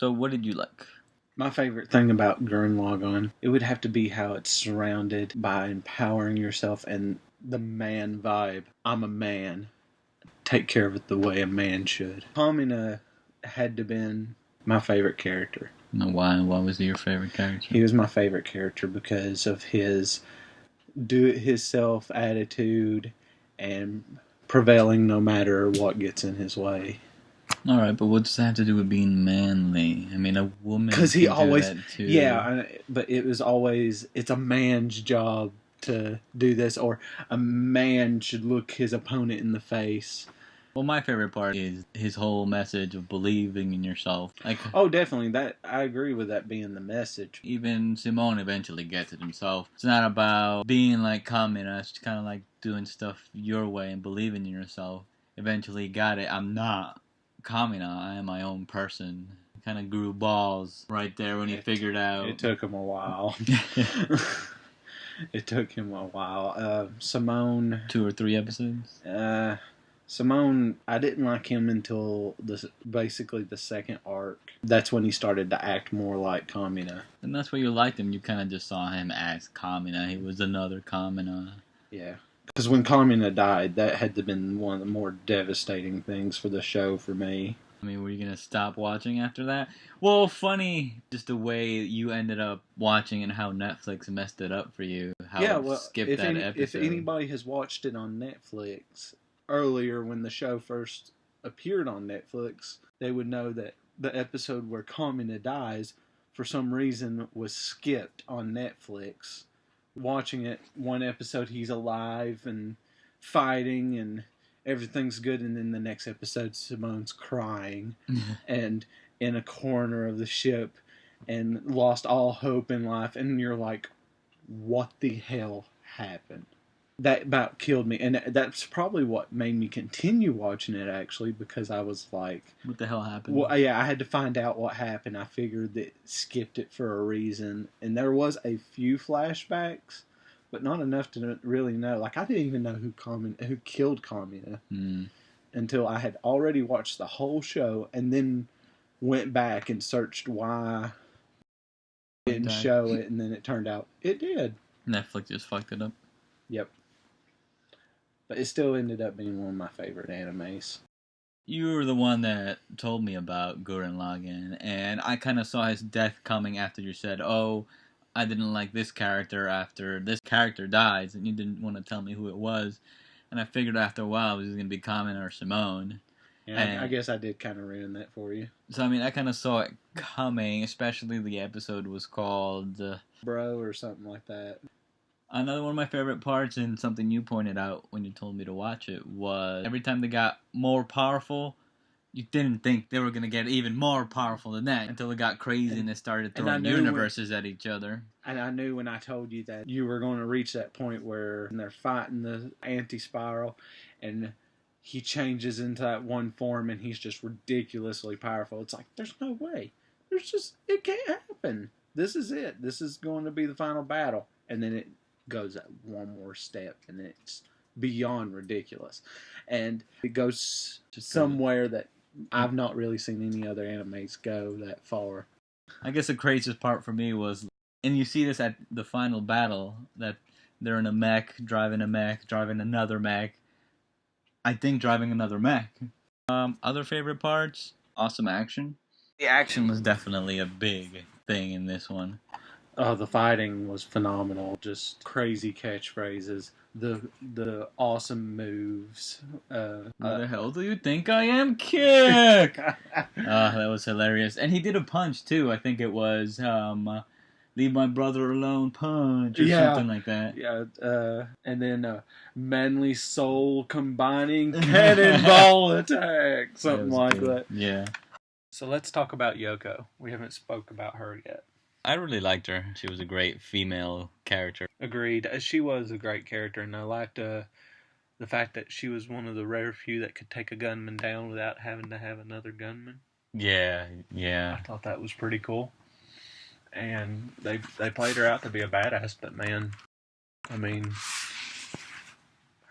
So what did you like? My favorite thing about Gurren Lagann, it would have to be how it's surrounded by empowering yourself and the man vibe. I'm a man. Take care of it the way a man should. Kamina had to been my favorite character. No, why? Why was he your favorite character? He was my favorite character because of his do-it-himself attitude and prevailing no matter what gets in his way. All right, but what does that have to do with being manly? I mean, a woman. Because he always, do that too. yeah, but it was always, it's a man's job to do this, or a man should look his opponent in the face. Well, my favorite part is his whole message of believing in yourself. Like, oh, definitely, that I agree with that being the message. Even Simone eventually gets it himself. It's not about being like Kamina. It's kind of like doing stuff your way and believing in yourself. Eventually got it. I'm not Kamina. I am my own person. Kind of grew balls right there when he figured out. It took him a while. It took him a while. Simone. 2 or 3 episodes? Simone, I didn't like him until basically the second arc. That's when he started to act more like Kamina. And that's why you liked him. You kind of just saw him as Kamina. He was another Kamina. Yeah. Because when Kamina died, that had to been one of the more devastating things for the show for me. I mean, were you going to stop watching after that? Well, funny, just the way you ended up watching and how Netflix messed it up for you. How it skipped that episode. If anybody has watched it on Netflix earlier when the show first appeared on Netflix, they would know that the episode where Kamina dies, for some reason, was skipped on Netflix. Watching it, one episode he's alive and fighting and everything's good, and then the next episode Simone's crying and in a corner of the ship and lost all hope in life, and you're like, what the hell happened? That about killed me, and that's probably what made me continue watching it, actually, because I was like, what the hell happened? Well, yeah, I had to find out what happened. I figured that skipped it for a reason, and there was a few flashbacks, but not enough to really know. Like, I didn't even know who killed Kamina until I had already watched the whole show, and then went back and searched why it didn't show it, and then it turned out it did. Netflix just fucked it up. Yep. But it still ended up being one of my favorite animes. You were the one that told me about Gurren Lagann, and I kind of saw his death coming after you said, oh, I didn't like this character after this character dies, and you didn't want to tell me who it was. And I figured after a while it was going to be Kamina or Simone. Yeah, I guess I did kind of ruin that for you. So, I mean, I kind of saw it coming, especially the episode was called... Bro or something like that. Another one of my favorite parts, and something you pointed out when you told me to watch it, was every time they got more powerful, you didn't think they were going to get even more powerful than that until it got crazy and they started throwing universes at each other. And I knew when I told you that you were going to reach that point where they're fighting the anti-spiral and he changes into that one form and he's just ridiculously powerful. It's like, there's no way. It can't happen. This is it. This is going to be the final battle. And then it goes up one more step and it's beyond ridiculous. And it goes to somewhere that I've not really seen any other animes go that far. I guess the craziest part for me was, and you see this at the final battle, that they're in a mech, driving another mech. I think driving another mech. Other favorite parts? Awesome action. The action was definitely a big thing in this one. The fighting was phenomenal. Just crazy catchphrases. The awesome moves. Who the hell do you think I am? Kick! That was hilarious. And he did a punch, too. I think it was, leave my brother alone punch, or something like that. Yeah, and then manly soul combining cannonball attack. Something like that. Yeah. So let's talk about Yoko. We haven't spoke about her yet. I really liked her. She was a great female character. Agreed. She was a great character, and I liked the fact that she was one of the rare few that could take a gunman down without having to have another gunman. Yeah. I thought that was pretty cool. And they played her out to be a badass, but man, I mean,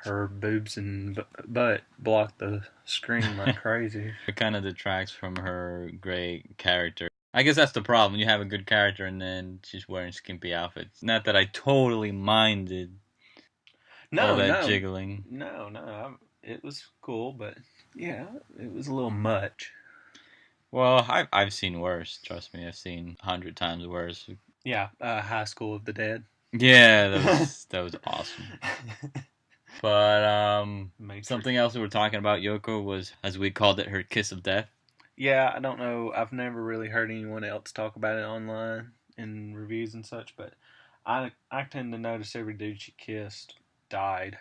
her boobs and butt blocked the screen like crazy. It kind of detracts from her great character. I guess that's the problem. You have a good character and then she's wearing skimpy outfits. Not that I totally minded all No, that no, jiggling. no. It was cool, but yeah, it was a little much. Well, I've seen worse. Trust me, I've seen 100 times worse. Yeah, High School of the Dead. Yeah, that was awesome. But Matrix. something else we were talking about Yoko was, as we called it, her kiss of death. Yeah, I don't know. I've never really heard anyone else talk about it online in reviews and such, but I tend to notice every dude she kissed died.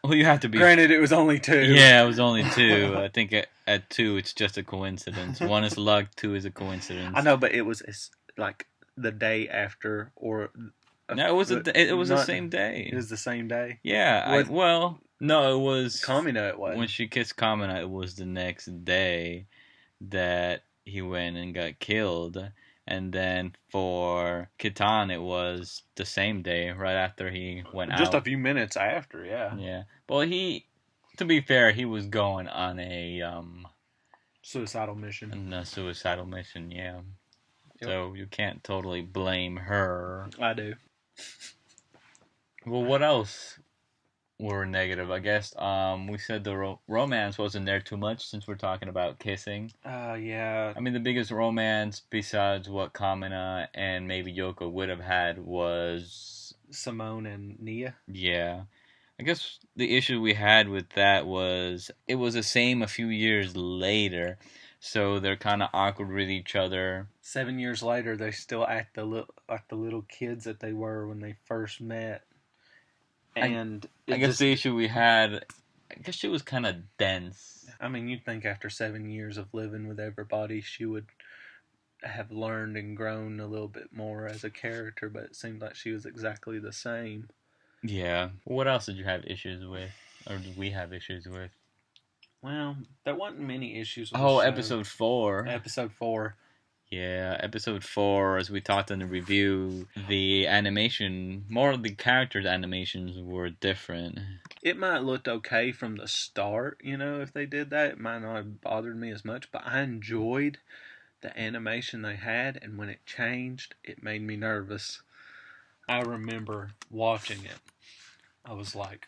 Well, you have to be. Granted, it was only two. Yeah, it was only two. I think at two, it's just a coincidence. One is luck, two is a coincidence. I know, but it's like the day after, or no, it was the same day. It was the same day. Yeah, no, it was Kamina. It was when she kissed Kamina. It was the next day that he went and got killed, and then for Kitan, it was the same day, right after he went out. Just a few minutes after, yeah. Yeah. Well, to be fair, he was going on a suicidal mission. Yeah. Yep. So you can't totally blame her. I do. Well, what else were negative? I guess we said the romance wasn't there too much since we're talking about kissing. Yeah. I mean, the biggest romance besides what Kamina and maybe Yoko would have had was Simone and Nia. Yeah. I guess the issue we had with that was it was the same a few years later, so they're kind of awkward with each other. 7 years later, they still act like the little kids that they were when they first met. And I guess the issue we had, I guess she was kind of dense. I mean, you'd think after 7 years of living with everybody, she would have learned and grown a little bit more as a character, but it seemed like she was exactly the same. Yeah. What else did you have issues with? Or did we have issues with? Well, there wasn't many issues with episode 4. Episode 4. Yeah, episode 4, as we talked in the review, the animation, more of the characters' animations were different. It might have looked okay from the start, if they did that. It might not have bothered me as much, but I enjoyed the animation they had, and when it changed, it made me nervous. I remember watching it. I was like,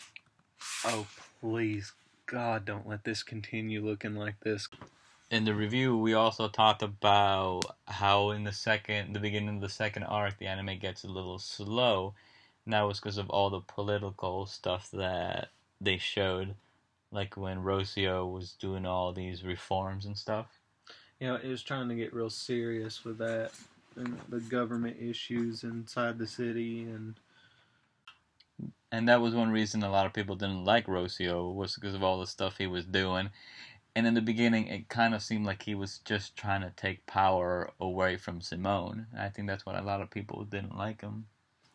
oh, please, God, don't let this continue looking like this. In the review, we also talked about how in the beginning of the second arc, the anime gets a little slow. And that was because of all the political stuff that they showed, like when Rocio was doing all these reforms and stuff. Yeah, it was trying to get real serious with that, and the government issues inside the city, and that was one reason a lot of people didn't like Rocio, was because of all the stuff he was doing. And in the beginning, it kind of seemed like he was just trying to take power away from Simone. I think that's why a lot of people didn't like him.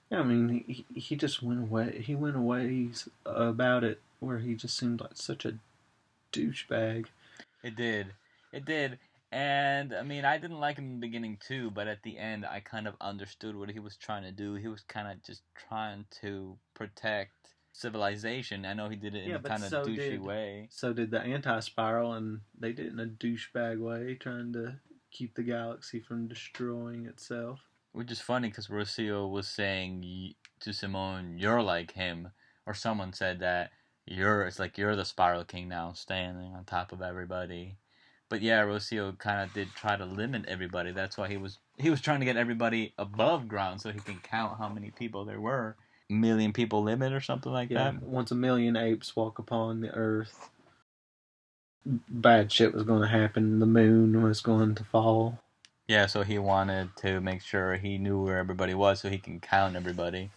Yeah, I mean, he just went away. He went away about it where he just seemed like such a douchebag. It did. And, I mean, I didn't like him in the beginning, too, but at the end, I kind of understood what he was trying to do. He was kind of just trying to protect civilization. I know he did it in a kind of douchey way. So did the Anti-Spiral, and they did it in a douchebag way, trying to keep the galaxy from destroying itself. Which is funny, because Rocio was saying to Simone, you're like him. Or someone said that, it's like you're the Spiral King now, standing on top of everybody. But yeah, Rocio kind of did try to limit everybody. That's why he was trying to get everybody above ground so he can count how many people there were. Million people limit or something like that. Once 1 million apes walk upon the earth, bad shit was going to happen. The moon was going to fall. Yeah, so he wanted to make sure he knew where everybody was so he can count everybody.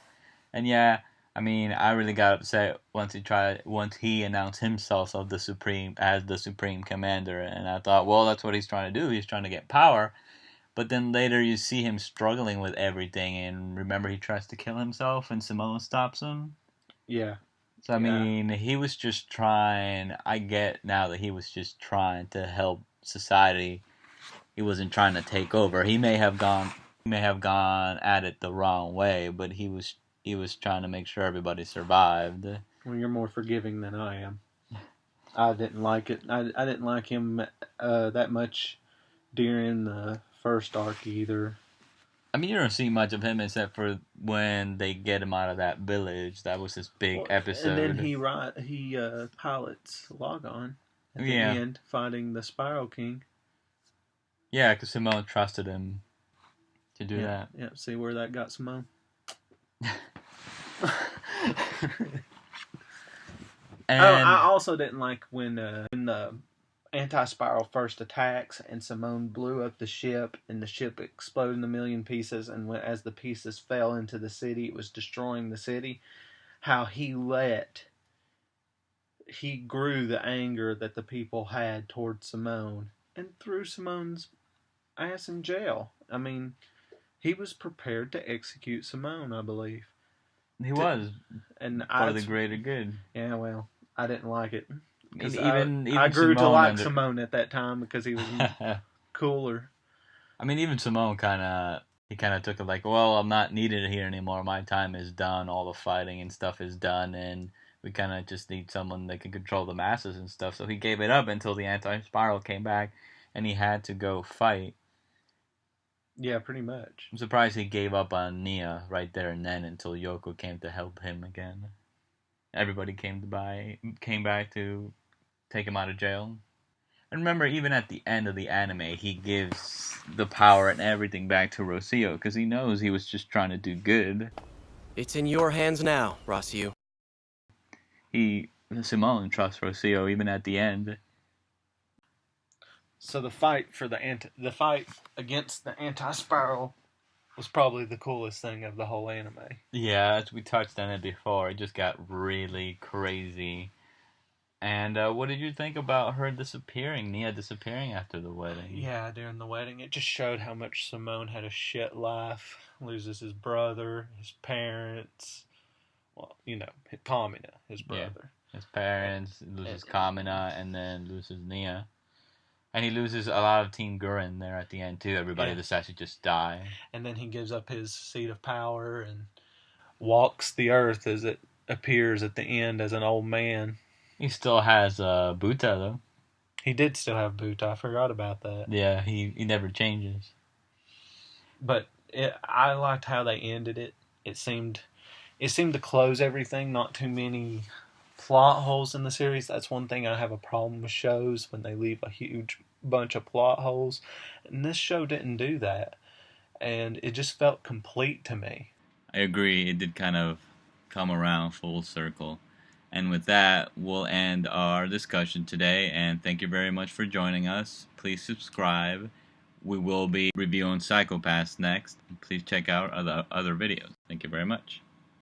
And yeah, I mean, I really got upset once he announced himself as the Supreme Commander, and I thought, well, that's what he's trying to do. He's trying to get power. But then later you see him struggling with everything, and remember he tries to kill himself, and Simone stops him? Yeah. So, I mean, he was just trying, I get now that he was just trying to help society. He wasn't trying to take over. He may have gone at it the wrong way, but he was trying to make sure everybody survived. Well, you're more forgiving than I am. I didn't like it. I didn't like him that much during the first arc either. I mean, you don't see much of him except for when they get him out of that village. That was his big episode. And then he pilots Lagann at the end, fighting the Spiral King. Yeah, because Simone trusted him to do that. Yeah, see where that got Simone? And I also didn't like when the anti-spiral first attacks and Simone blew up the ship and the ship exploded in a million pieces, and as the pieces fell into the city, it was destroying the city. How he grew the anger that the people had towards Simone and threw Simone's ass in jail. I mean, he was prepared to execute Simone, I believe. He was. And for the greater good. Yeah, well, I didn't like it. Even I grew to like Simone at that time because he was cooler. I mean, even Simone kind of took it like, well, I'm not needed here anymore. My time is done. All the fighting and stuff is done, and we kind of just need someone that can control the masses and stuff. So he gave it up until the anti-spiral came back, and he had to go fight. Yeah, pretty much. I'm surprised he gave up on Nia right there and then until Yoko came to help him again. Everybody came back to take him out of jail. And remember, even at the end of the anime, he gives the power and everything back to Rocio because he knows he was just trying to do good. It's in your hands now, Rocio. Simone trusts Rocio even at the end. So the fight against the anti-spiral was probably the coolest thing of the whole anime. Yeah, as we touched on it before, it just got really crazy. And what did you think about her Nia disappearing after the wedding? Yeah, during the wedding, it just showed how much Simone had a shit life. Loses his brother, his parents. Well, Kamina, his brother. Yeah, his parents, loses Kamina, and then loses Nia. And he loses a lot of Team Gurren there at the end, too. Everybody decides to just die. And then he gives up his seat of power and walks the earth as it appears at the end as an old man. He still has Buta, though. He did still have Buta. I forgot about that. Yeah, he never changes. But I liked how they ended it. It seemed to close everything, not too many plot holes in the series. That's one thing I have a problem with shows, when they leave a huge bunch of plot holes. And this show didn't do that. And it just felt complete to me. I agree. It did kind of come around full circle. And with that, we'll end our discussion today. And thank you very much for joining us. Please subscribe. We will be reviewing Psycho Pass next. Please check out other videos. Thank you very much.